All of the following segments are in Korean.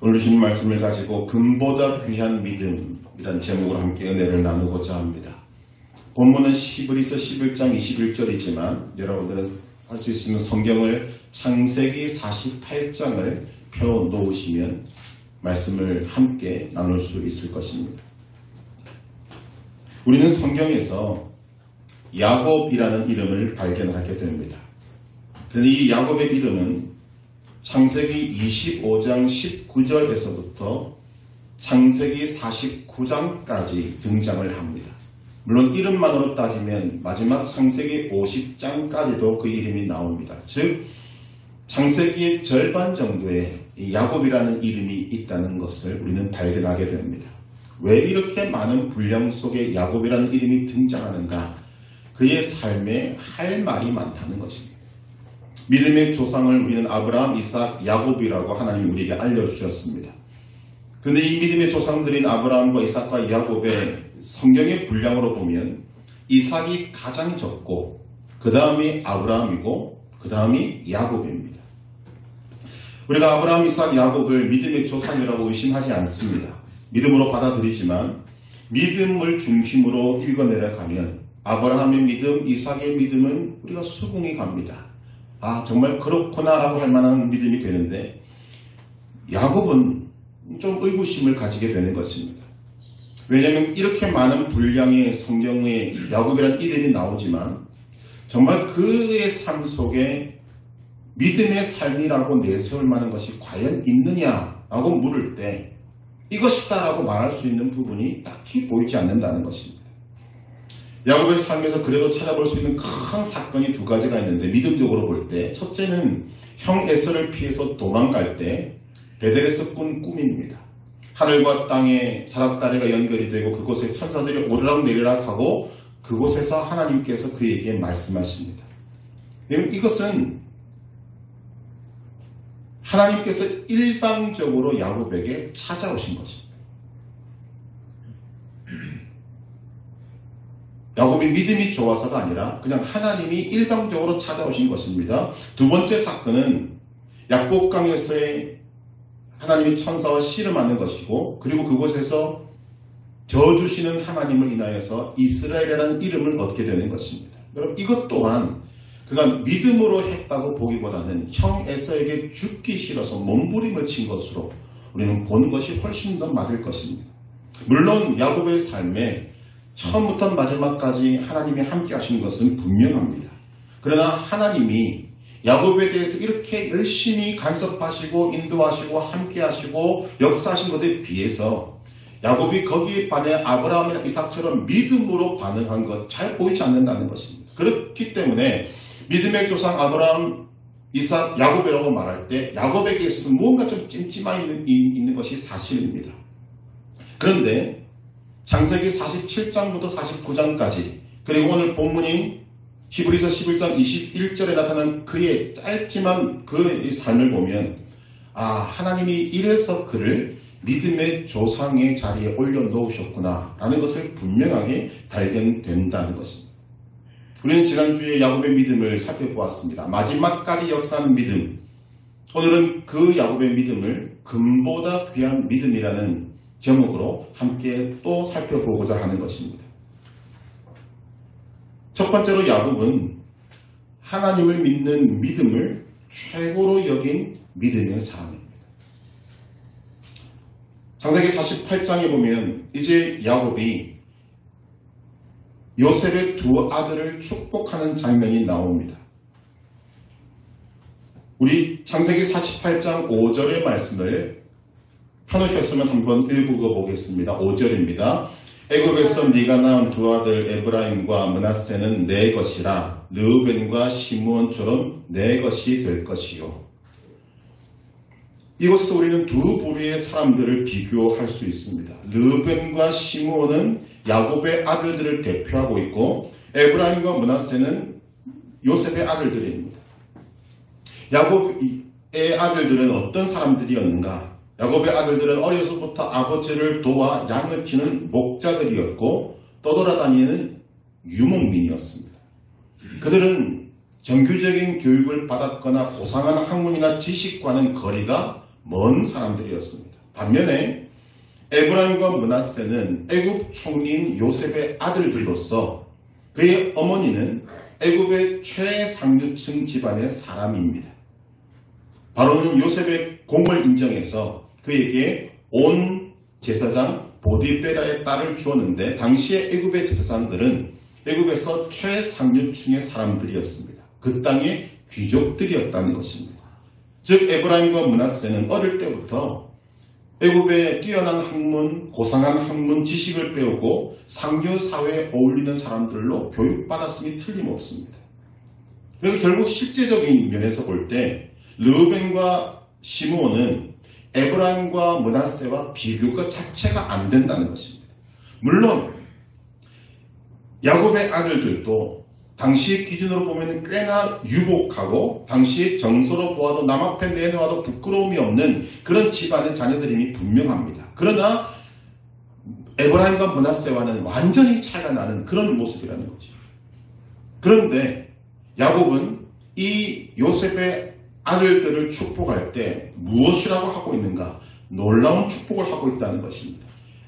오늘 주신 말씀을 가지고 금보다 귀한 믿음이라는 제목으로 함께 은혜를 나누고자 합니다. 본문은 히브리서 11장 21절이지만 여러분들은 할 수 있으면 성경을 창세기 48장을 펴놓으시면 말씀을 함께 나눌 수 있을 것입니다. 우리는 성경에서 야곱이라는 이름을 발견하게 됩니다. 그런데 이 야곱의 이름은 창세기 25장 19절에서부터 창세기 49장까지 등장을 합니다. 물론 이름만으로 따지면 마지막 창세기 50장까지도 그 이름이 나옵니다. 즉 창세기의 절반 정도의 이 야곱이라는 이름이 있다는 것을 우리는 발견하게 됩니다. 왜 이렇게 많은 분량 속에 야곱이라는 이름이 등장하는가? 그의 삶에 할 말이 많다는 것입니다. 믿음의 조상을 우리는 아브라함, 이삭, 야곱이라고 하나님이 우리에게 알려주셨습니다. 그런데 이 믿음의 조상들인 아브라함과 이삭과 야곱의 성경의 분량으로 보면 이삭이 가장 적고 그 다음이 아브라함이고 그 다음이 야곱입니다. 우리가 아브라함, 이삭, 야곱을 믿음의 조상이라고 의심하지 않습니다. 믿음으로 받아들이지만 믿음을 중심으로 읽어내려가면 아브라함의 믿음, 이삭의 믿음은 우리가 수긍이 갑니다. 아, 정말 그렇구나 라고 할 만한 믿음이 되는데 야곱은 좀 의구심을 가지게 되는 것입니다. 왜냐하면 이렇게 많은 분량의 성경에 야곱이라는 이름이 나오지만 정말 그의 삶 속에 믿음의 삶이라고 내세울 만한 것이 과연 있느냐라고 물을 때 이것이다 라고 말할 수 있는 부분이 딱히 보이지 않는다는 것입니다. 야곱의 삶에서 그래도 찾아볼 수 있는 큰 사건이 두 가지가 있는데 믿음적으로 볼 때 첫째는 형 에서를 피해서 도망갈 때 베델에서 꾼 꿈입니다. 하늘과 땅에 사닥다리가 연결이 되고 그곳에 천사들이 오르락내리락 하고 그곳에서 하나님께서 그에게 말씀하십니다. 이것은 하나님께서 일방적으로 야곱에게 찾아오신 것입니다. 야곱이 믿음이 좋아서가 아니라 그냥 하나님이 일방적으로 찾아오신 것입니다. 두 번째 사건은 약복강에서의 하나님의 천사와 씨름하는 것이고 그리고 그곳에서 저주시는 하나님을 인하여서 이스라엘이라는 이름을 얻게 되는 것입니다. 여러분 이것 또한 그가 믿음으로 했다고 보기보다는 형 에서에게 죽기 싫어서 몸부림을 친 것으로 우리는 본 것이 훨씬 더 맞을 것입니다. 물론 야곱의 삶에 처음부터 마지막까지 하나님이 함께 하신 것은 분명합니다. 그러나 하나님이 야곱에 대해서 이렇게 열심히 간섭하시고 인도하시고 함께 하시고 역사하신 것에 비해서 야곱이 거기에 반해 아브라함이나 이삭처럼 믿음으로 반응한 것 잘 보이지 않는다는 것입니다. 그렇기 때문에 믿음의 조상 아브라함, 이삭, 야곱이라고 말할 때 야곱에게 있어서 무언가 좀 찜찜함이 있는 것이 사실입니다. 그런데 창세기 47장부터 49장까지 그리고 오늘 본문인 히브리서 11장 21절에 나타난 그의 짧지만 그의 삶을 보면 하나님이 이래서 그를 믿음의 조상의 자리에 올려놓으셨구나 라는 것을 분명하게 발견된다는 것입니다. 우리는 지난주에 야곱의 믿음을 살펴보았습니다. 마지막까지 역사하는 믿음. 오늘은 그 야곱의 믿음을 금보다 귀한 믿음이라는 제목으로 함께 또 살펴보고자 하는 것입니다. 첫 번째로 야곱은 하나님을 믿는 믿음을 최고로 여긴 믿음의 사람입니다. 창세기 48장에 보면 이제 야곱이 요셉의 두 아들을 축복하는 장면이 나옵니다. 우리 창세기 48장 5절의 말씀을 펴놓으셨으면 한번 읽어보겠습니다. 5절입니다. 애굽에서 네가 낳은 두 아들 에브라임과 므낫세는 내 것이라 르우벤과 시므온처럼 내 것이 될 것이요. 이곳에서 우리는 두 부류의 사람들을 비교할 수 있습니다. 르우벤과 시므온은 야곱의 아들들을 대표하고 있고 에브라임과 므낫세는 요셉의 아들들입니다. 야곱의 아들들은 어떤 사람들이었는가? 야곱의 아들들은 어려서부터 아버지를 도와 양을 치는 목자들이었고 떠돌아다니는 유목민이었습니다. 그들은 정규적인 교육을 받았거나 고상한 학문이나 지식과는 거리가 먼 사람들이었습니다. 반면에 에브라임과 므낫세는 애굽 총리인 요셉의 아들들로서 그의 어머니는 애굽의 최상류층 집안의 사람입니다. 바로는 요셉의 공을 인정해서 그에게 온 제사장 보디베라의 딸을 주었는데 당시의 애굽의 제사장들은 애굽에서 최상류층의 사람들이었습니다. 그 땅의 귀족들이었다는 것입니다. 즉 에브라임과 므낫세는 어릴 때부터 애굽의 뛰어난 학문, 고상한 학문 지식을 배우고 상류 사회에 어울리는 사람들로 교육받았음이 틀림없습니다. 그래서 결국 실제적인 면에서 볼 때 르우벤과 시므온은 에브라임과 므낫세와 비교가 자체가 안 된다는 것입니다. 물론 야곱의 아들들도 당시의 기준으로 보면 꽤나 유복하고 당시의 정서로 보아도 남 앞에 내놓아도 부끄러움이 없는 그런 집안의 자녀들임이 분명합니다. 그러나 에브라임과 므낫세와는 완전히 차이가 나는 그런 모습이라는 거죠. 그런데 야곱은 이 요셉의 아들들을 축복할 때 무엇이라고 하고 있는가? 놀라운 축복을 하고 있다는 것입니다.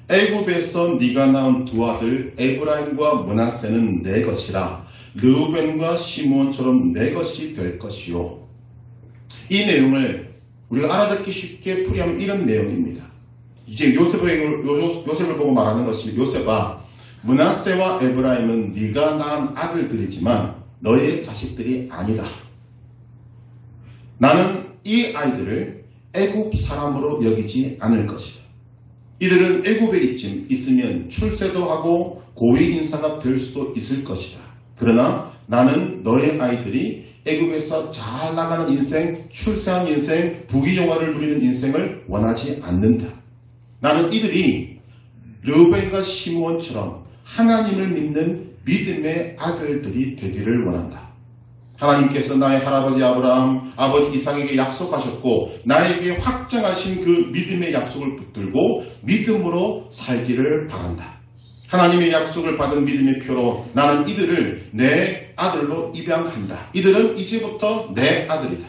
애굽에서 네가 낳은 두 아들 에브라임과 므낫세는 내 것이라 르우벤과 시므온처럼 내 것이 될 것이요. 이 내용을 우리가 알아듣기 쉽게 풀이하면 이런 내용입니다. 이제 요셉을 보고 말하는 것이 요셉아 므낫세와 에브라임은 네가 낳은 아들들이지만 너의 자식들이 아니다. 나는 이 아이들을 애굽 사람으로 여기지 않을 것이다. 이들은 애굽에 있으면 출세도 하고 고위 인사가 될 수도 있을 것이다. 그러나 나는 너의 아이들이 애굽에서 잘 나가는 인생, 출세한 인생, 부귀영화를 누리는 인생을 원하지 않는다. 나는 이들이 르우벤과 시므온처럼 하나님을 믿는 믿음의 아들들이 되기를 원한다. 하나님께서 나의 할아버지 아브라함, 아버지 이삭에게 약속하셨고 나에게 확정하신 그 믿음의 약속을 붙들고 믿음으로 살기를 바란다. 하나님의 약속을 받은 믿음의 표로 나는 이들을 내 아들로 입양한다. 이들은 이제부터 내 아들이다.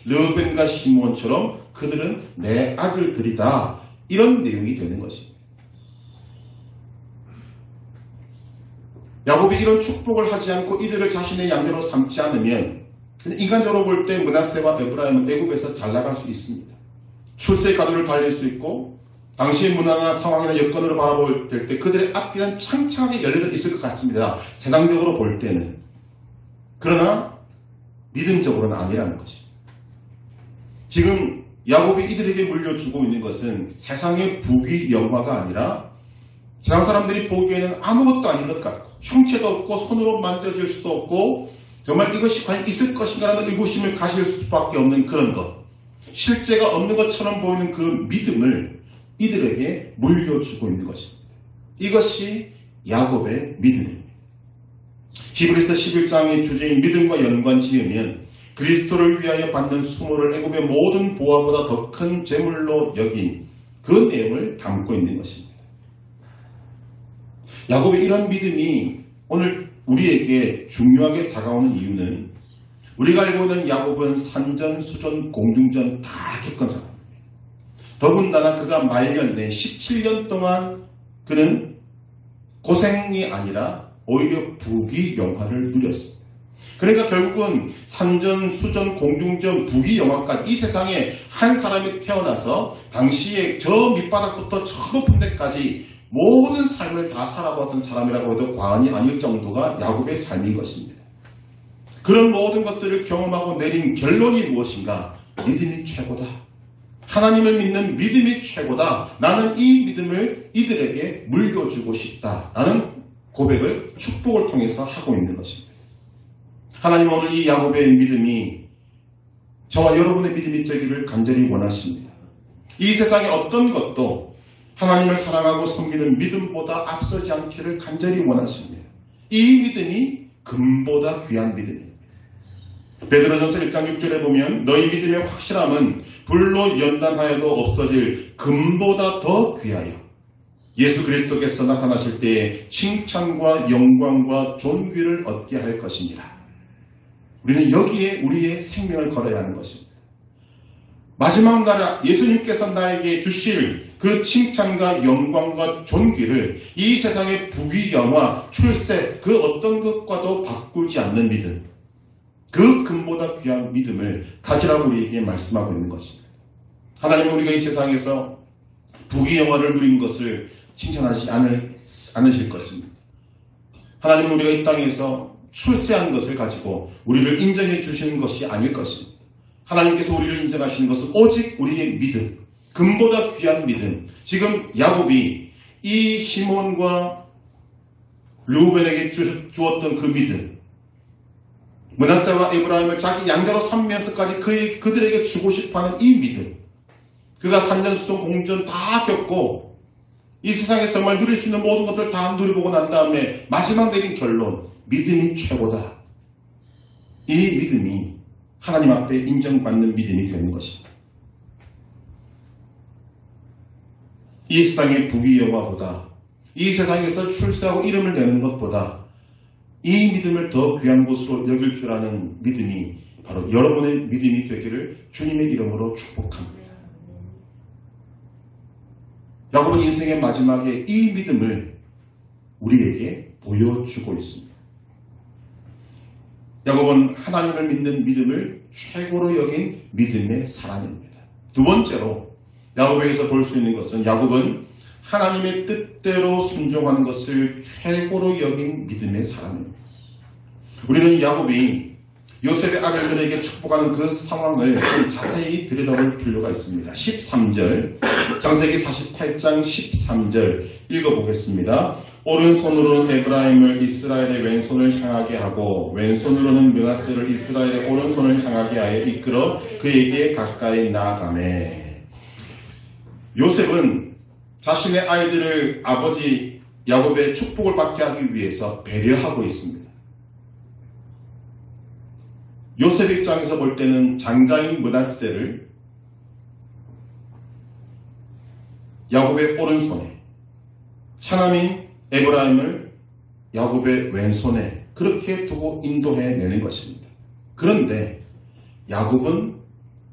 르우벤과 시므온처럼 그들은 내 아들들이다. 이런 내용이 되는 것입니다. 야곱이 이런 축복을 하지 않고 이들을 자신의 양자로 삼지 않으면 인간적으로 볼 때 므낫세와 에브라임은 애굽에서 잘 나갈 수 있습니다. 출세의 가도를 달릴 수 있고 당시의 문화나 상황이나 여건으로 바라볼 때 그들의 앞길은 창창하게 열려져 있을 것 같습니다. 세상적으로 볼 때는. 그러나 믿음적으로는 아니라는 것입니다. 지금 야곱이 이들에게 물려주고 있는 것은 세상의 부귀영화가 아니라 세상 사람들이 보기에는 아무것도 아닌 것 같고 형체도 없고 손으로 만들어질 수도 없고 정말 이것이 과연 있을 것인가라는 의구심을 가질 수밖에 없는 그런 것. 실제가 없는 것처럼 보이는 그 믿음을 이들에게 물려주고 있는 것입니다. 이것이 야곱의 믿음입니다. 히브리서 11장의 주제인 믿음과 연관 지으면 그리스도를 위하여 받는 수모를 애굽의 모든 보화보다 더 큰 재물로 여긴 그 내용을 담고 있는 것입니다. 야곱의 이런 믿음이 오늘 우리에게 중요하게 다가오는 이유는 우리가 알고 있는 야곱은 산전수전 공중전 다 겪은 사람입니다. 더군다나 그가 말년 내 17년 동안 그는 고생이 아니라 오히려 부귀영화를 누렸습니다. 그러니까 결국은 산전수전 공중전 부귀영화까지 이 세상에 한 사람이 태어나서 당시에 저 밑바닥부터 저 높은 데까지 모든 삶을 다 살아봤던 사람이라고 해도 과언이 아닐 정도가 야곱의 삶인 것입니다. 그런 모든 것들을 경험하고 내린 결론이 무엇인가? 믿음이 최고다. 하나님을 믿는 믿음이 최고다. 나는 이 믿음을 이들에게 물려주고 싶다. 라는 고백을 축복을 통해서 하고 있는 것입니다. 하나님은 오늘 이 야곱의 믿음이 저와 여러분의 믿음이 되기를 간절히 원하십니다. 이 세상의 어떤 것도 하나님을 사랑하고 섬기는 믿음보다 앞서지 않기를 간절히 원하십니다. 이 믿음이 금보다 귀한 믿음입니다. 베드로전서 1장 6절에 보면 너희 믿음의 확실함은 불로 연단하여도 없어질 금보다 더 귀하여 예수 그리스도께서 나타나실 때에 칭찬과 영광과 존귀를 얻게 할 것이니라. 우리는 여기에 우리의 생명을 걸어야 하는 것입니다. 마지막 날에 예수님께서 나에게 주실 그 칭찬과 영광과 존귀를 이 세상의 부귀영화, 출세 그 어떤 것과도 바꾸지 않는 믿음, 그 금보다 귀한 믿음을 가지라고 우리에게 말씀하고 있는 것입니다. 하나님은 우리가 이 세상에서 부귀영화를 누린 것을 칭찬하지 않으실 것입니다. 하나님은 우리가 이 땅에서 출세한 것을 가지고 우리를 인정해 주시는 것이 아닐 것입니다. 하나님께서 우리를 인정하시는 것은 오직 우리의 믿음, 금보다 귀한 믿음. 지금 야곱이 이 시몬과 르우벤에게 주었던 그 믿음, 므낫세와 에브라임을 자기 양자로 삼면서까지 그들에게 주고 싶어하는 이 믿음, 그가 산전수전 공전 다 겪고 이 세상에서 정말 누릴 수 있는 모든 것들을 다 누려보고 난 다음에 마지막 내린 결론, 믿음이 최고다. 이 믿음이 하나님 앞에 인정받는 믿음이 되는 것입니다. 이 세상의 부귀영화보다, 이 세상에서 출세하고 이름을 내는 것보다 이 믿음을 더 귀한 것으로 여길 줄 아는 믿음이 바로 여러분의 믿음이 되기를 주님의 이름으로 축복합니다. 야곱은 인생의 마지막에 이 믿음을 우리에게 보여주고 있습니다. 야곱은 하나님을 믿는 믿음을 최고로 여긴 믿음의 사람입니다. 두 번째로 야곱에게서 볼 수 있는 것은 야곱은 하나님의 뜻대로 순종하는 것을 최고로 여긴 믿음의 사람입니다. 우리는 야곱이 요셉의 아들들에게 축복하는 그 상황을 좀 자세히 들여다볼 필요가 있습니다. 13절, 창세기 48장 13절 읽어보겠습니다. 오른손으로는 에브라임을 이스라엘의 왼손을 향하게 하고 왼손으로는 므낫세를 이스라엘의 오른손을 향하게 하여 이끌어 그에게 가까이 나아가매. 요셉은 자신의 아이들을 아버지 야곱의 축복을 받게 하기 위해서 배려하고 있습니다. 요셉 입장에서 볼 때는 장자인 므낫세를 야곱의 오른손에, 차남인 에브라임을 야곱의 왼손에 그렇게 두고 인도해내는 것입니다. 그런데 야곱은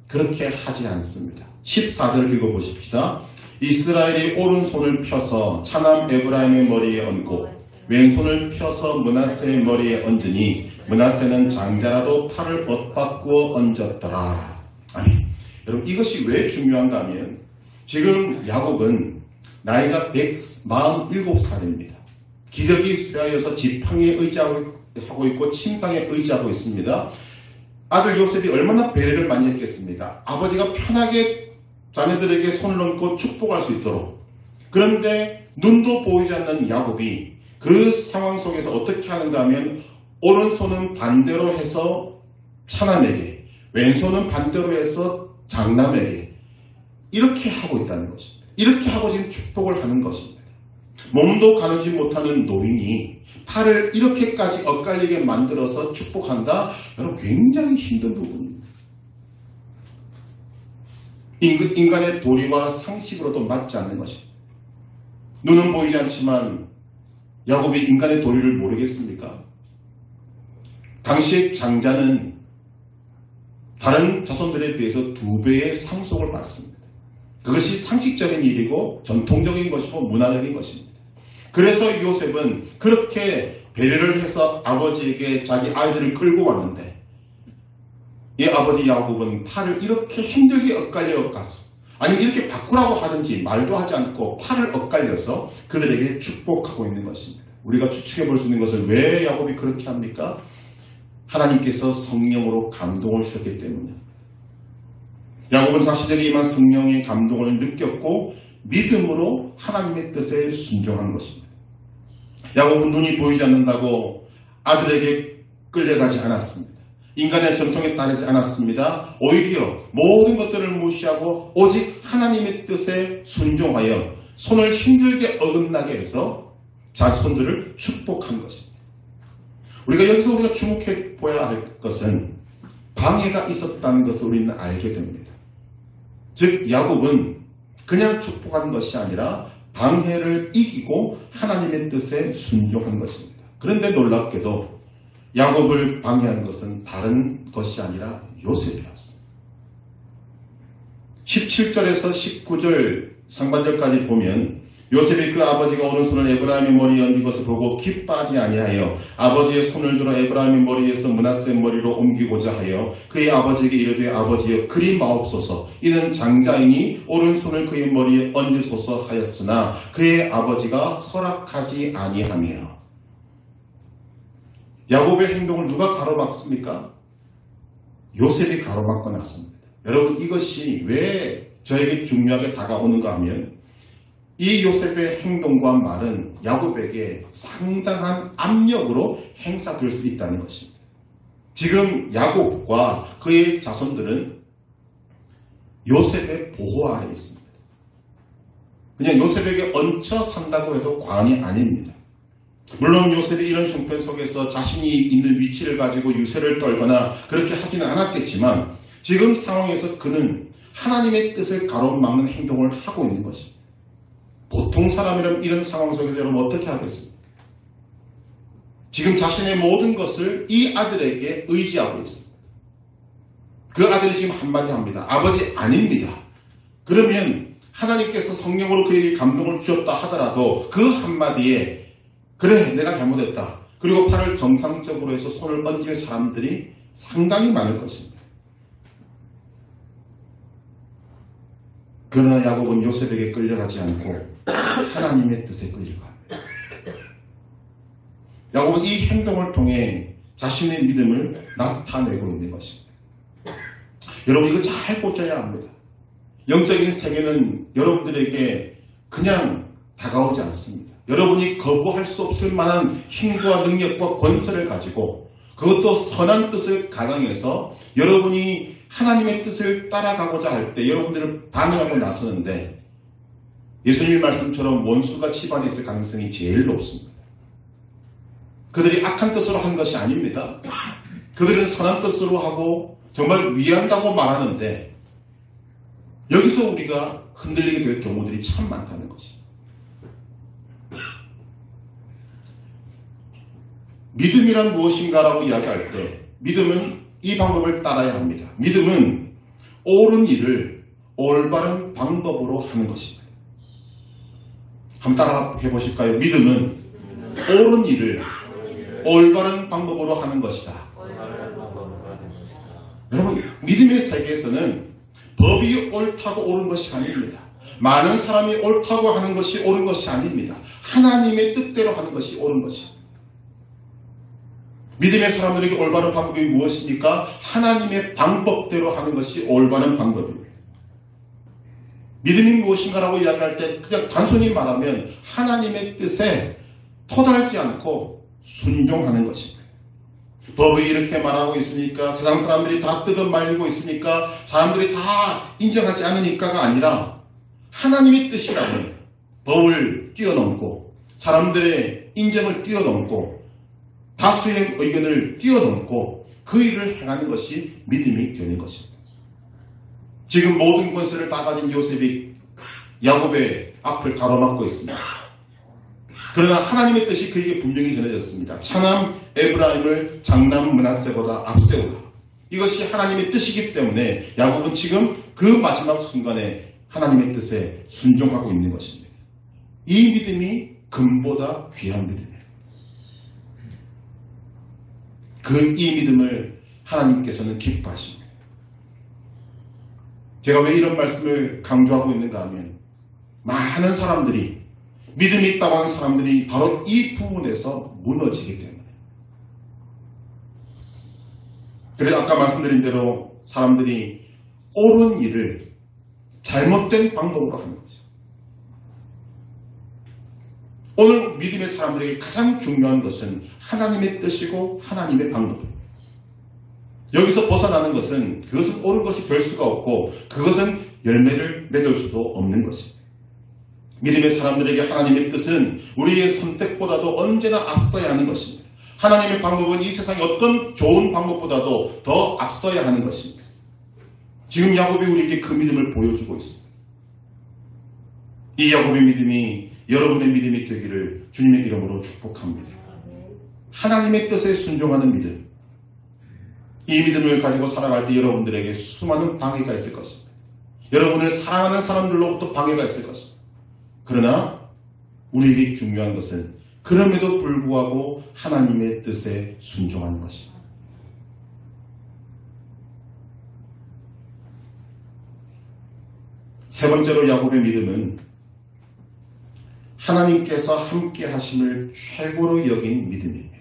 그렇게 하지 않습니다. 14절을 읽어보십시다. 이스라엘이 오른손을 펴서 차남 에브라임의 머리에 얹고 왼손을 펴서 므낫세의 머리에 얹으니 므낫세는 장자라도 팔을 엇바꾸어 얹었더라. 아니, 여러분 이것이 왜 중요한가 하면 지금 야곱은 나이가 147살입니다. 기력이 쇠하여서 지팡이에 의지하고 있고 침상에 의지하고 있습니다. 아들 요셉이 얼마나 배려를 많이 했겠습니까? 아버지가 편하게 자녀들에게 손을 얹고 축복할 수 있도록. 그런데 눈도 보이지 않는 야곱이 그 상황 속에서 어떻게 하는가 하면 오른손은 반대로 해서 차남에게, 왼손은 반대로 해서 장남에게 이렇게 하고 있다는 것입니다. 이렇게 하고 지금 축복을 하는 것입니다. 몸도 가누지 못하는 노인이 팔을 이렇게까지 엇갈리게 만들어서 축복한다? 여러분 굉장히 힘든 부분입니다. 인간의 도리와 상식으로도 맞지 않는 것입니다. 눈은 보이지 않지만 야곱이 인간의 도리를 모르겠습니까? 당시의 장자는 다른 자손들에 비해서 2배의 상속을 받습니다. 그것이 상식적인 일이고 전통적인 것이고 문화적인 것입니다. 그래서 요셉은 그렇게 배려를 해서 아버지에게 자기 아이들을 끌고 왔는데 이 아버지 야곱은 팔을 이렇게 힘들게 엇갈려 가서 아니면 이렇게 바꾸라고 하든지 말도 하지 않고 팔을 엇갈려서 그들에게 축복하고 있는 것입니다. 우리가 추측해 볼 수 있는 것은 왜 야곱이 그렇게 합니까? 하나님께서 성령으로 감동을 주셨기 때문에. 야곱은 자신에게 임한 성령의 감동을 느꼈고 믿음으로 하나님의 뜻에 순종한 것입니다. 야곱은 눈이 보이지 않는다고 아들에게 끌려가지 않았습니다. 인간의 전통에 따르지 않았습니다. 오히려 모든 것들을 무시하고 오직 하나님의 뜻에 순종하여 손을 힘들게 어긋나게 해서 자손들을 축복한 것입니다. 여기서 우리가 주목해 보아야 할 것은 방해가 있었다는 것을 우리는 알게 됩니다. 즉 야곱은 그냥 축복한 것이 아니라 방해를 이기고 하나님의 뜻에 순종한 것입니다. 그런데 놀랍게도 야곱을 방해한 것은 다른 것이 아니라 요셉이었습니다. 17절에서 19절 상반절까지 보면 요셉이 그 아버지가 오른손을 에브라임의 머리에 얹은 것을 보고 기뻐하지 아니하여 아버지의 손을 들어 에브라임의 머리에서 므낫세 머리로 옮기고자 하여 그의 아버지에게 이르되 아버지여 그리 마옵소서 이는 장자이니 오른손을 그의 머리에 얹으소서 하였으나 그의 아버지가 허락하지 아니하며. 야곱의 행동을 누가 가로막습니까? 요셉이 가로막고 났습니다. 여러분, 이것이 왜 저에게 중요하게 다가오는가 하면 이 요셉의 행동과 말은 야곱에게 상당한 압력으로 행사될 수 있다는 것입니다. 지금 야곱과 그의 자손들은 요셉의 보호 아래에 있습니다. 그냥 요셉에게 얹혀 산다고 해도 과언이 아닙니다. 물론 요셉이 이런 형편 속에서 자신이 있는 위치를 가지고 유세를 떨거나 그렇게 하지는 않았겠지만 지금 상황에서 그는 하나님의 뜻을 가로막는 행동을 하고 있는 것입니다. 보통 사람이라면 이런 상황 속에서 여러분 어떻게 하겠습니까? 지금 자신의 모든 것을 이 아들에게 의지하고 있습니다. 그 아들이 지금 한마디 합니다. 아버지 아닙니다. 그러면 하나님께서 성령으로 그에게 감동을 주셨다 하더라도 그 한마디에 그래 내가 잘못했다. 그리고 팔을 정상적으로 해서 손을 얹을 사람들이 상당히 많을 것입니다. 그러나 야곱은 요셉에게 끌려가지 않고 하나님의 뜻에 끌려갑니다. 야곱은 이 행동을 통해 자신의 믿음을 나타내고 있는 것입니다. 여러분 이거 잘 꽂아야 합니다. 영적인 세계는 여러분들에게 그냥 다가오지 않습니다. 여러분이 거부할 수 없을 만한 힘과 능력과 권세를 가지고 그것도 선한 뜻을 가장해서 여러분이 하나님의 뜻을 따라가고자 할 때 여러분들을 반응하고 나서는데 예수님의 말씀처럼 원수가 치반에 있을 가능성이 제일 높습니다. 그들이 악한 뜻으로 한 것이 아닙니다. 그들은 선한 뜻으로 하고 정말 위한다고 말하는데 여기서 우리가 흔들리게 될 경우들이 참 많다는 것입니다. 믿음이란 무엇인가라고 이야기할 때 믿음은 이 방법을 따라야 합니다. 믿음은 옳은 일을 올바른 방법으로 하는 것입니다. 한번 따라 해보실까요? 믿음은 옳은 일을 올바른 방법으로 하는 것이다. 여러분, 믿음의 세계에서는 법이 옳다고 옳은 것이 아닙니다. 많은 사람이 옳다고 하는 것이 옳은 것이 아닙니다. 하나님의 뜻대로 하는 것이 옳은 것입니다. 믿음의 사람들에게 올바른 방법이 무엇입니까? 하나님의 방법대로 하는 것이 올바른 방법입니다. 믿음이 무엇인가라고 이야기할 때 그냥 단순히 말하면 하나님의 뜻에 토달지 않고 순종하는 것입니다. 법이 이렇게 말하고 있으니까 세상 사람들이 다 뜯어 말리고 있으니까 사람들이 다 인정하지 않으니까가 아니라 하나님의 뜻이라면 법을 뛰어넘고 사람들의 인정을 뛰어넘고 다수의 의견을 뛰어넘고 그 일을 행하는 것이 믿음이 되는 것입니다. 지금 모든 권세를 다 가진 요셉이 야곱의 앞을 가로막고 있습니다. 그러나 하나님의 뜻이 그에게 분명히 전해졌습니다. 차남 에브라임을 장남 므낫세보다 앞세우라. 이것이 하나님의 뜻이기 때문에 야곱은 지금 그 마지막 순간에 하나님의 뜻에 순종하고 있는 것입니다. 이 믿음이 금보다 귀한 믿음이에요. 이 믿음을 하나님께서는 기뻐하십니다. 제가 왜 이런 말씀을 강조하고 있는가 하면 많은 사람들이 믿음이 있다고 하는 사람들이 바로 이 부분에서 무너지기 때문에 그래서 아까 말씀드린 대로 사람들이 옳은 일을 잘못된 방법으로 하는 거죠. 오늘 믿음의 사람들에게 가장 중요한 것은 하나님의 뜻이고 하나님의 방법입니다. 여기서 벗어나는 것은 그것은 옳은 것이 될 수가 없고 그것은 열매를 맺을 수도 없는 것입니다. 믿음의 사람들에게 하나님의 뜻은 우리의 선택보다도 언제나 앞서야 하는 것입니다. 하나님의 방법은 이 세상의 어떤 좋은 방법보다도 더 앞서야 하는 것입니다. 지금 야곱이 우리에게 그 믿음을 보여주고 있습니다. 이 야곱의 믿음이 여러분의 믿음이 되기를 주님의 이름으로 축복합니다. 하나님의 뜻에 순종하는 믿음. 이 믿음을 가지고 살아갈 때 여러분들에게 수많은 방해가 있을 것입니다. 여러분을 사랑하는 사람들로부터 방해가 있을 것입니다. 그러나 우리에게 중요한 것은 그럼에도 불구하고 하나님의 뜻에 순종하는 것입니다. 세 번째로 야곱의 믿음은 하나님께서 함께 하심을 최고로 여긴 믿음입니다.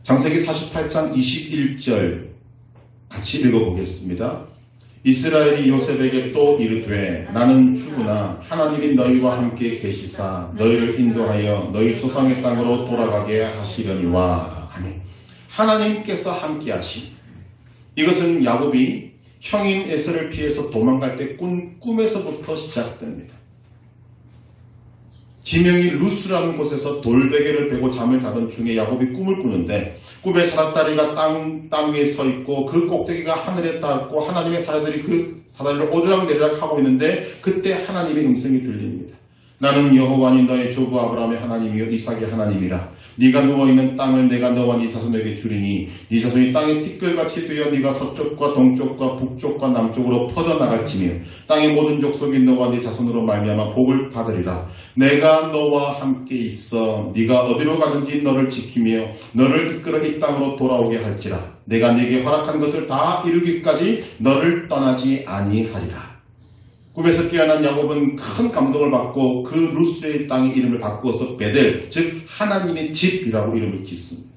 창세기 48장 21절 같이 읽어보겠습니다. 이스라엘이 요셉에게 또 이르되 나는 주구나 하나님이 너희와 함께 계시사 너희를 인도하여 너희 조상의 땅으로 돌아가게 하시려니와 아멘. 하나님께서 함께 하심. 이것은 야곱이 형인 에서를 피해서 도망갈 때 꾼 꿈에서부터 시작됩니다. 지명이 루스라는 곳에서 돌베개를 베고 잠을 자던 중에 야곱이 꿈을 꾸는데 꿈에 사닥다리가 땅 위에 서 있고 그 꼭대기가 하늘에 닿았고 하나님의 사자들이 그 사다리를 오르락내리락 하고 있는데 그때 하나님의 음성이 들립니다. 나는 여호와니 너의 조부 아브라함의 하나님이요 이삭의 하나님이라. 네가 누워있는 땅을 내가 너와 네 자손에게 주리니 네 자손이 땅의 티끌같이 되어 네가 서쪽과 동쪽과 북쪽과 남쪽으로 퍼져나갈지며 땅의 모든 족속이 너와 네 자손으로 말미암아 복을 받으리라. 내가 너와 함께 있어 네가 어디로 가든지 너를 지키며 너를 이끌어 이 땅으로 돌아오게 할지라. 내가 네게 허락한 것을 다 이루기까지 너를 떠나지 아니하리라. 꿈에서 깨어난 야곱은 큰 감동을 받고 그 루스의 땅의 이름을 바꾸어서 베델, 즉 하나님의 집이라고 이름을 짓습니다.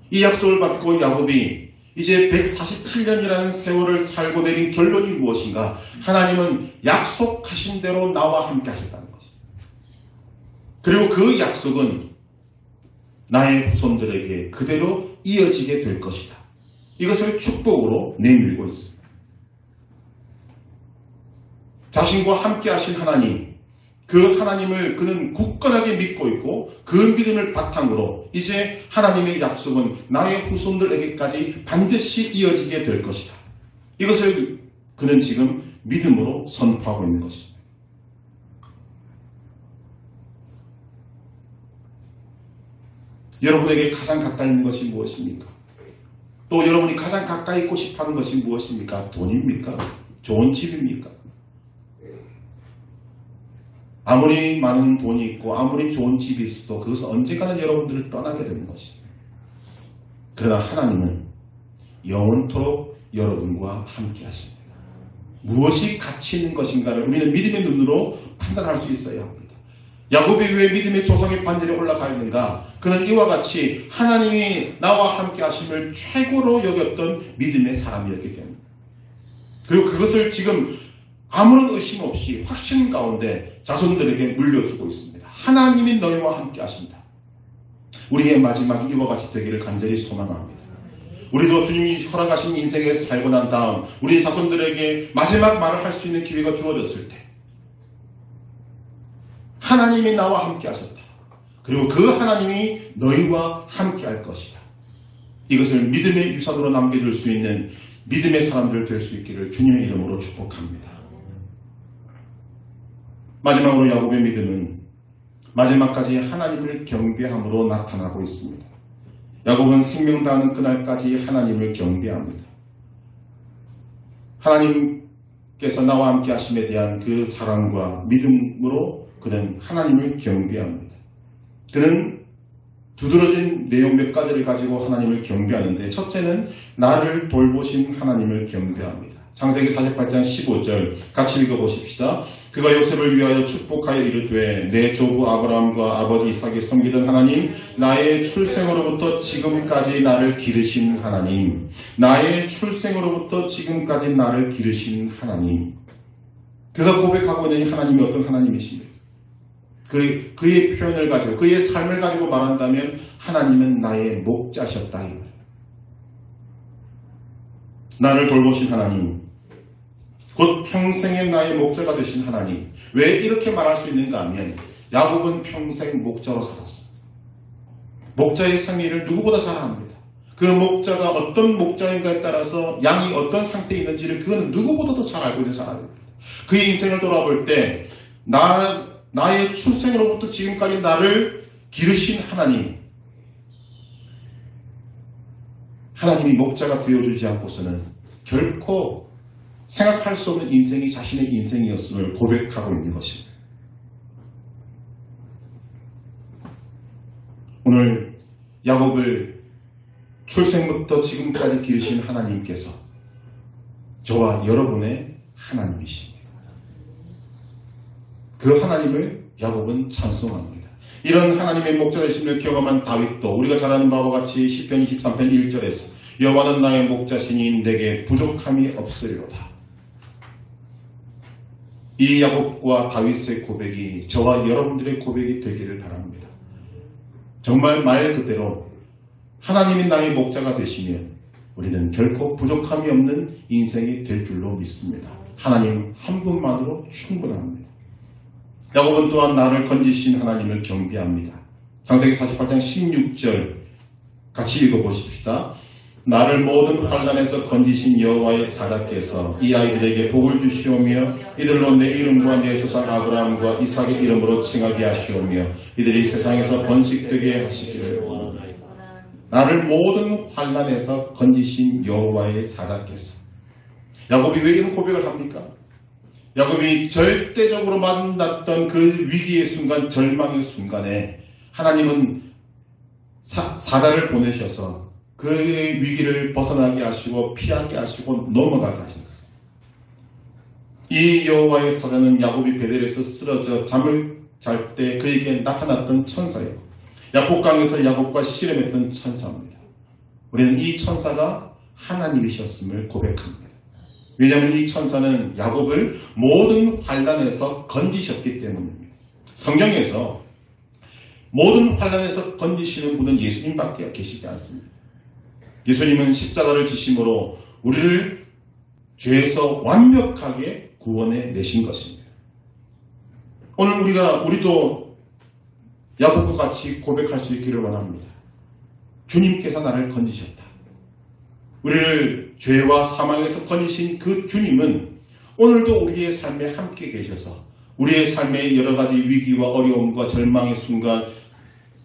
이 약속을 받고 야곱이 이제 147년이라는 세월을 살고 내린 결론이 무엇인가? 하나님은 약속하신 대로 나와 함께 하셨다는 것입니다. 그리고 그 약속은 나의 후손들에게 그대로 이어지게 될 것이다. 이것을 축복으로 내밀고 있습니다. 자신과 함께 하신 하나님, 그 하나님을 그는 굳건하게 믿고 있고 그 믿음을 바탕으로 이제 하나님의 약속은 나의 후손들에게까지 반드시 이어지게 될 것이다. 이것을 그는 지금 믿음으로 선포하고 있는 것입니다. 여러분에게 가장 가까이 있는 것이 무엇입니까? 또 여러분이 가장 가까이 있고 싶어하는 것이 무엇입니까? 돈입니까? 좋은 집입니까? 아무리 많은 돈이 있고 아무리 좋은 집이 있어도 그것은 언젠가는 여러분들을 떠나게 되는 것입니다. 그러나 하나님은 영원토록 여러분과 함께 하십니다. 무엇이 가치 있는 것인가를 우리는 믿음의 눈으로 판단할 수 있어야 합니다. 야곱이 왜 믿음의 조상의 반열에 올라가 있는가? 그는 이와 같이 하나님이 나와 함께 하심을 최고로 여겼던 믿음의 사람이었기 때문에, 그리고 그것을 지금 아무런 의심 없이 확신 가운데 자손들에게 물려주고 있습니다. 하나님이 너희와 함께 하신다. 우리의 마지막이 이와 같이 되기를 간절히 소망합니다. 우리도 주님이 허락하신 인생에 살고 난 다음 우리 자손들에게 마지막 말을 할 수 있는 기회가 주어졌을 때 하나님이 나와 함께 하셨다. 그리고 그 하나님이 너희와 함께 할 것이다. 이것을 믿음의 유산으로 남겨둘 수 있는 믿음의 사람들 될 수 있기를 주님의 이름으로 축복합니다. 마지막으로 야곱의 믿음은 마지막까지 하나님을 경배함으로 나타나고 있습니다. 야곱은 생명 다하는 그날까지 하나님을 경배합니다. 하나님께서 나와 함께 하심에 대한 그 사랑과 믿음으로 그는 하나님을 경배합니다. 그는 두드러진 내용 몇 가지를 가지고 하나님을 경배하는데, 첫째는 나를 돌보신 하나님을 경배합니다. 창세기 48장 15절 같이 읽어보십시다. 그가 요셉을 위하여 축복하여 이르되 내 조부 아브라함과 아버지 이삭이 섬기던 하나님, 나의 출생으로부터 지금까지 나를 기르신 하나님, 나의 출생으로부터 지금까지 나를 기르신 하나님. 그가 고백하고 있는 하나님이 어떤 하나님이십니까? 그의 표현을 가지고, 그의 삶을 가지고 말한다면 하나님은 나의 목자셨다. 나를 돌보신 하나님, 곧 평생의 나의 목자가 되신 하나님. 왜 이렇게 말할 수 있는가 하면 야곱은 평생 목자로 살았습니다. 목자의 생리를 누구보다 잘 압니다. 그 목자가 어떤 목자인가에 따라서 양이 어떤 상태에 있는지를 그는 누구보다도 잘 알고 있는 사람입니다. 그의 인생을 돌아볼 때 나의 출생으로부터 지금까지 나를 기르신 하나님, 하나님이 목자가 되어주지 않고서는 결코 생각할 수 없는 인생이 자신의 인생이었음을 고백하고 있는 것입니다. 오늘 야곱을 출생부터 지금까지 기르신 하나님께서 저와 여러분의 하나님이십니다. 그 하나님을 야곱은 찬송합니다. 이런 하나님의 목자 되심을 경험한 다윗도 우리가 잘 아는 바와 같이 시편 23편 1절에서 여호와는 나의 목자시니 내게 부족함이 없으리로다. 이 야곱과 다윗의 고백이 저와 여러분들의 고백이 되기를 바랍니다. 정말 말 그대로 하나님이 나의 목자가 되시면 우리는 결코 부족함이 없는 인생이 될 줄로 믿습니다. 하나님 한 분만으로 충분합니다. 야곱은 또한 나를 건지신 하나님을 경배합니다. 창세기 48장 16절 같이 읽어보십시다. 나를 모든 환난에서 건지신 여호와의 사자께서 이 아이들에게 복을 주시오며 이들로 내 이름과 내 조상 아브라함과 이삭의 이름으로 칭하게 하시오며 이들이 세상에서 번식되게 하시기를 원하나이다. 나를 모든 환난에서 건지신 여호와의 사자께서. 야곱이 왜 이런 고백을 합니까? 야곱이 절대적으로 만났던 그 위기의 순간, 절망의 순간에 하나님은 사자를 보내셔서 그의 위기를 벗어나게 하시고 피하게 하시고 넘어가게 하셨어요. 이 여호와의 사자는 야곱이 베델에서 쓰러져 잠을 잘 때 그에게 나타났던 천사예요. 야복강에서 야곱과 씨름했던 천사입니다. 우리는 이 천사가 하나님이셨음을 고백합니다. 왜냐하면 이 천사는 야곱을 모든 환난에서 건지셨기 때문입니다. 성경에서 모든 환난에서 건지시는 분은 예수님밖에 계시지 않습니다. 예수님은 십자가를 지심으로 우리를 죄에서 완벽하게 구원해 내신 것입니다. 오늘 우리도 야곱과 같이 고백할 수 있기를 원합니다. 주님께서 나를 건지셨다. 우리를 죄와 사망에서 건지신 그 주님은 오늘도 우리의 삶에 함께 계셔서 우리의 삶의 여러 가지 위기와 어려움과 절망의 순간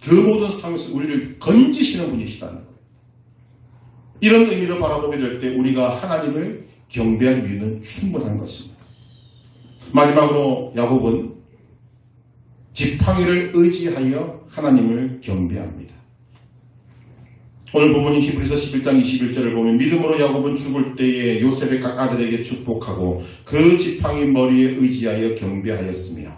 그 모든 상황에서 우리를 건지시는 분이시다는 것. 이런 의미로 바라보게 될 때 우리가 하나님을 경배할 이유는 충분한 것입니다. 마지막으로 야곱은 지팡이를 의지하여 하나님을 경배합니다. 오늘 본문인 히브리서 11장 21절을 보면 믿음으로 야곱은 죽을 때에 요셉의 각 아들에게 축복하고 그 지팡이 머리에 의지하여 경배하였으며.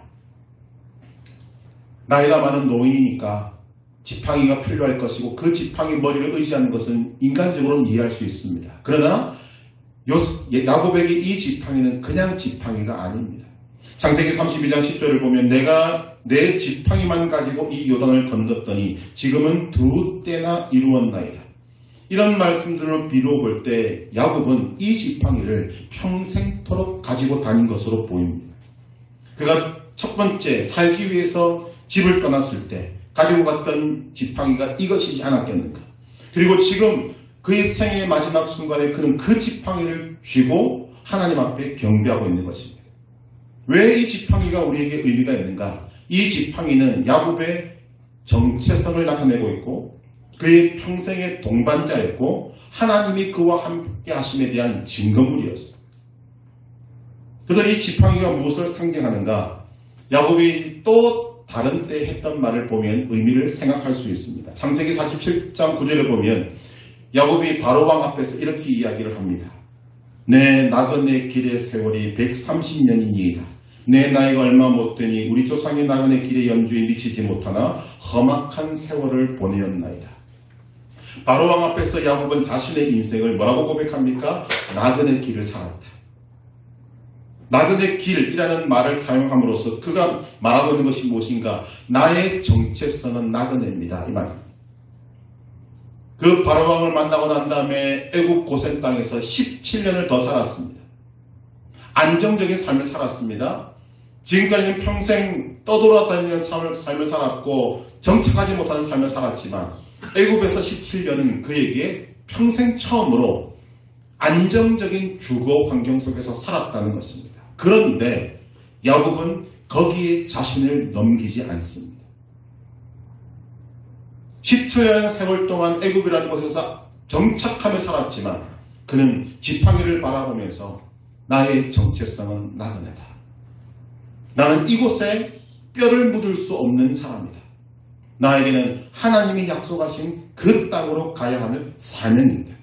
나이가 많은 노인이니까 지팡이가 필요할 것이고 그 지팡이 머리를 의지하는 것은 인간적으로는 이해할 수 있습니다. 그러나 야곱에게 이 지팡이는 그냥 지팡이가 아닙니다. 창세기 32장 10절을 보면 내가 내 지팡이만 가지고 이 요단을 건넜더니 지금은 2때나 이루었나이다. 이런 말씀들을 비롯볼 때 야곱은 이 지팡이를 평생토록 가지고 다닌 것으로 보입니다. 그가 첫 번째 살기 위해서 집을 떠났을 때 가지고 갔던 지팡이가 이것이지 않았겠는가. 그리고 지금 그의 생애의 마지막 순간에 그는 그 지팡이를 쥐고 하나님 앞에 경배하고 있는 것입니다. 왜 이 지팡이가 우리에게 의미가 있는가? 이 지팡이는 야곱의 정체성을 나타내고 있고 그의 평생의 동반자였고 하나님이 그와 함께 하심에 대한 증거물이었어요. 그런데 이 지팡이가 무엇을 상징하는가? 야곱이 또 다른 때 했던 말을 보면 의미를 생각할 수 있습니다. 창세기 47장 9절을 보면 야곱이 바로왕 앞에서 이렇게 이야기를 합니다. 내 나그네 길의 세월이 130년이니이다. 내 나이가 얼마 못되니 우리 조상의 나그네 길의 연주에 미치지 못하나 험악한 세월을 보내었나이다. 바로왕 앞에서 야곱은 자신의 인생을 뭐라고 고백합니까? 나그네 길을 살았다. 나그네 길이라는 말을 사용함으로써 그가 말하고 있는 것이 무엇인가? 나의 정체성은 나그네입니다. 이 말입니다. 그 바로왕을 만나고 난 다음에 애굽 고센 땅에서 17년을 더 살았습니다. 안정적인 삶을 살았습니다. 지금까지는 평생 떠돌아다니는 삶을 살았고 정착하지 못하는 삶을 살았지만 애굽에서 17년은 그에게 평생 처음으로 안정적인 주거 환경 속에서 살았다는 것입니다. 그런데 야곱은 거기에 자신을 넘기지 않습니다. 17년 세월 동안 애굽이라는 곳에서 정착하며 살았지만 그는 지팡이를 바라보면서 나의 정체성은 나그네다. 나는 이곳에 뼈를 묻을 수 없는 사람이다. 나에게는 하나님이 약속하신 그 땅으로 가야 하는 사명이다.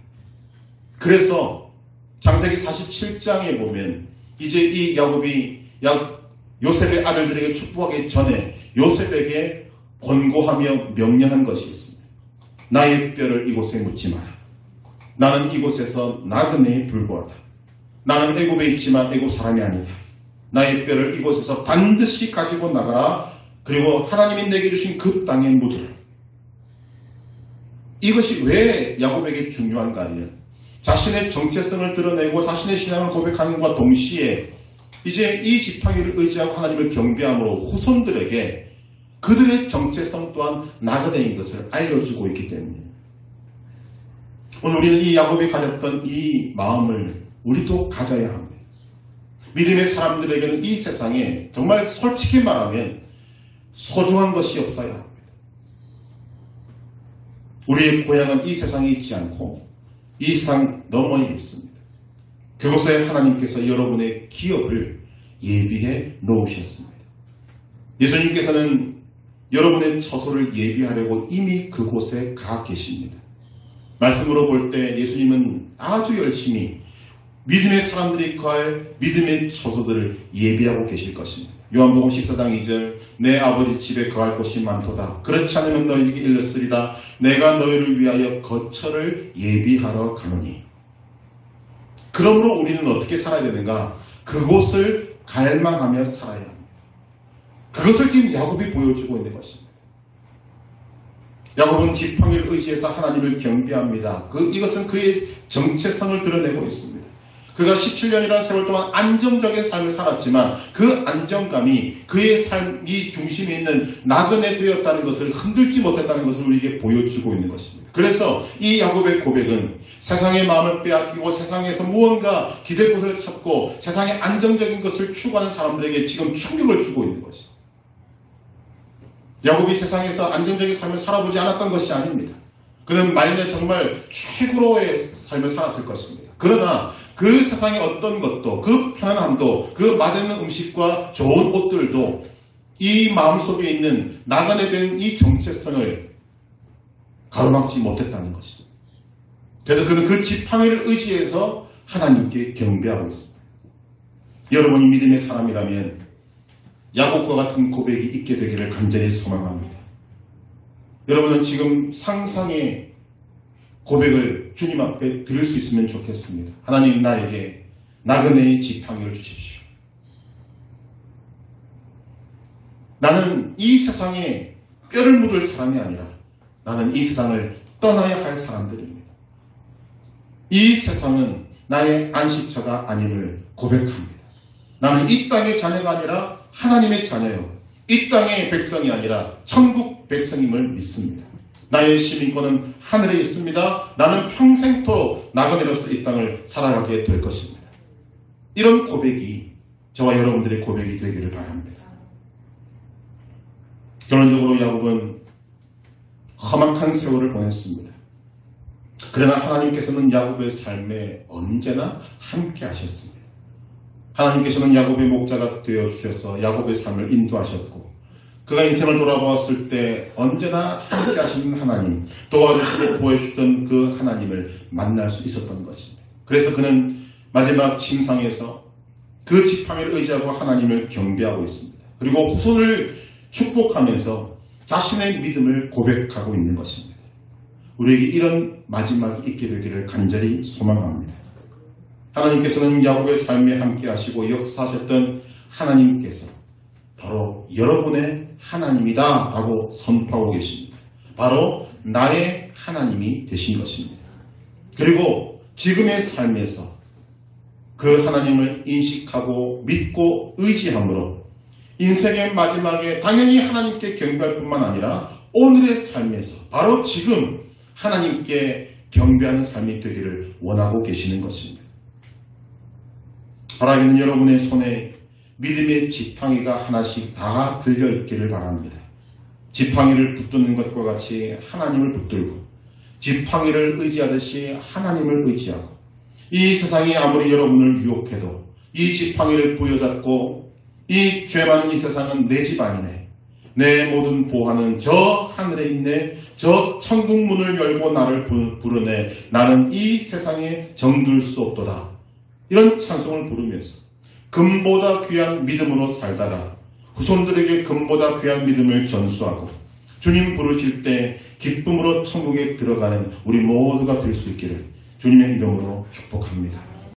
그래서 창세기 47장에 보면 이제 이 야곱이 요셉의 아들들에게 축복하기 전에 요셉에게 권고하며 명령한 것이 있습니다. 나의 뼈를 이곳에 묻지 마라. 나는 이곳에서 나그네에 불과하다. 나는 애굽에 있지만 애굽 사람이 아니다. 나의 뼈를 이곳에서 반드시 가지고 나가라. 그리고 하나님이 내게 주신 그 땅에 묻으라. 이것이 왜 야곱에게 중요한가 하면 자신의 정체성을 드러내고 자신의 신앙을 고백하는과 동시에 이제 이 지팡이를 의지하고 하나님을 경배함으로 후손들에게 그들의 정체성 또한 나그네인 것을 알려주고 있기 때문입니다. 오늘 우리는 이 야곱이 가졌던 이 마음을 우리도 가져야 합니다. 믿음의 사람들에게는 이 세상에 정말 솔직히 말하면 소중한 것이 없어야 합니다. 우리의 고향은 이 세상에 있지 않고 이 세상 너머에 있습니다. 그곳에 하나님께서 여러분의 기업을 예비해 놓으셨습니다. 예수님께서는 여러분의 처소를 예비하려고 이미 그곳에 가 계십니다. 말씀으로 볼 때 예수님은 아주 열심히 믿음의 사람들이 거할 믿음의 처소들을 예비하고 계실 것입니다. 요한복음 14장 2절 내 아버지 집에 거할 곳이 많도다. 그렇지 않으면 너희에게 일렀으리라. 내가 너희를 위하여 거처를 예비하러 가노니. 그러므로 우리는 어떻게 살아야 되는가? 그곳을 갈망하며 살아야 합니다. 그것을 지금 야곱이 보여주고 있는 것입니다. 야곱은 지팡이를 의지해서 하나님을 경배합니다. 이것은 그의 정체성을 드러내고 있습니다. 그가 17년이라는 세월 동안 안정적인 삶을 살았지만 그 안정감이 그의 삶이 중심에 있는 나그네 되었다는 것을 흔들지 못했다는 것을 우리에게 보여주고 있는 것입니다. 그래서 이 야곱의 고백은 세상의 마음을 빼앗기고 세상에서 무언가 기댈 곳을 찾고 세상의 안정적인 것을 추구하는 사람들에게 지금 충격을 주고 있는 것입니다. 야곱이 세상에서 안정적인 삶을 살아보지 않았던 것이 아닙니다. 그는 말년에 정말 최고로의 삶을 살았을 것입니다. 그러나 그 세상의 어떤 것도 그 편안함도 그 맛있는 음식과 좋은 옷들도 이 마음속에 있는 나그네 된 이 정체성을 가로막지 못했다는 것입니다. 그래서 그는 그 지팡이를 의지해서 하나님께 경배하고 있습니다. 여러분이 믿음의 사람이라면 야곱과 같은 고백이 있게 되기를 간절히 소망합니다. 여러분은 지금 상상의 고백을 주님 앞에 드릴 수 있으면 좋겠습니다. 하나님 나에게 나그네의 지팡이를 주십시오. 나는 이 세상에 뼈를 묻을 사람이 아니라 나는 이 세상을 떠나야 할 사람들입니다. 이 세상은 나의 안식처가 아님을 고백합니다. 나는 이 땅의 자녀가 아니라 하나님의 자녀요. 이 땅의 백성이 아니라 천국 백성임을 믿습니다. 나의 시민권은 하늘에 있습니다. 나는 평생토록 나그네로서 이 땅을 살아가게 될 것입니다. 이런 고백이 저와 여러분들의 고백이 되기를 바랍니다. 결론적으로 야곱은 험악한 세월을 보냈습니다. 그러나 하나님께서는 야곱의 삶에 언제나 함께 하셨습니다. 하나님께서는 야곱의 목자가 되어주셔서 야곱의 삶을 인도하셨고 그가 인생을 돌아보았을 때 언제나 함께 하시는 하나님, 도와주시고 보여주셨던 그 하나님을 만날 수 있었던 것입니다. 그래서 그는 마지막 침상에서 그 지팡이를 의지하고 하나님을 경배하고 있습니다. 그리고 후손을 축복하면서 자신의 믿음을 고백하고 있는 것입니다. 우리에게 이런 마지막이 있게 되기를 간절히 소망합니다. 하나님께서는 야곱의 삶에 함께 하시고 역사하셨던 하나님께서 바로 여러분의 하나님이다 라고 선포하고 계십니다. 바로 나의 하나님이 되신 것입니다. 그리고 지금의 삶에서 그 하나님을 인식하고 믿고 의지함으로 인생의 마지막에 당연히 하나님께 경배할 뿐만 아니라 오늘의 삶에서 바로 지금 하나님께 경배하는 삶이 되기를 원하고 계시는 것입니다. 살아있는 여러분의 손에 믿음의 지팡이가 하나씩 다 들려있기를 바랍니다. 지팡이를 붙드는 것과 같이 하나님을 붙들고 지팡이를 의지하듯이 하나님을 의지하고 이 세상이 아무리 여러분을 유혹해도 이 지팡이를 부여잡고 이 죄 많은 이 세상은 내 집 아니네. 내 모든 보화는 저 하늘에 있네. 저 천국 문을 열고 나를 부르네. 나는 이 세상에 정들 수 없도다. 이런 찬송을 부르면서 금보다 귀한 믿음으로 살다가 후손들에게 금보다 귀한 믿음을 전수하고 주님 부르실 때 기쁨으로 천국에 들어가는 우리 모두가 될 수 있기를 주님의 이름으로 축복합니다.